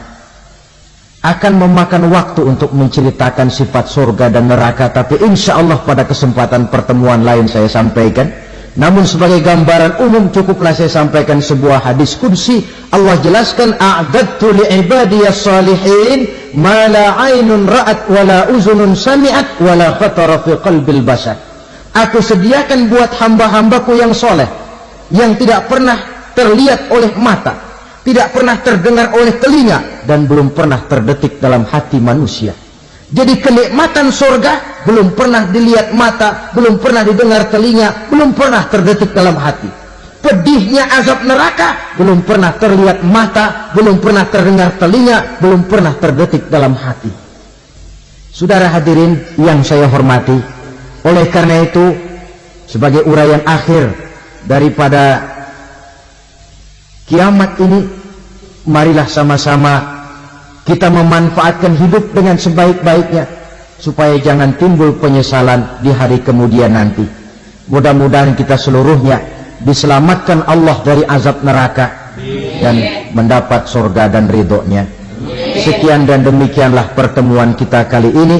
Akan memakan waktu untuk menceritakan sifat surga dan neraka, tapi insya Allah pada kesempatan pertemuan lain saya sampaikan. Namun sebagai gambaran umum cukuplah saya sampaikan sebuah hadis qudsi. Allah jelaskan, a'dadtu li'ibadiyas salihin ma la aynun ra'at wa la uzunun sami'at wa la khatara fi qalbil bashar. Aku sediakan buat hamba-hambaku yang soleh, yang tidak pernah terlihat oleh mata, tidak pernah terdengar oleh telinga, dan belum pernah terdetik dalam hati manusia. Jadi kenikmatan surga belum pernah dilihat mata, belum pernah didengar telinga, belum pernah terdetik dalam hati. Pedihnya azab neraka belum pernah terlihat mata, belum pernah terdengar telinga, belum pernah terdetik dalam hati. Saudara hadirin yang saya hormati, oleh karena itu sebagai uraian akhir daripada kiamat ini, marilah sama-sama kita memanfaatkan hidup dengan sebaik-baiknya, supaya jangan timbul penyesalan di hari kemudian nanti. Mudah-mudahan kita seluruhnya diselamatkan Allah dari azab neraka dan mendapat surga dan ridhonya. Sekian dan demikianlah pertemuan kita kali ini.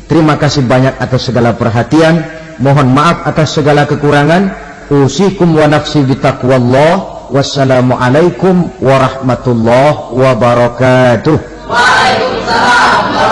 Terima kasih banyak atas segala perhatian. Mohon maaf atas segala kekurangan. Usikum wa nafsi bitaqwallah. Wassalamualaikum warahmatullahi wabarakatuh. Waalaikumsalam.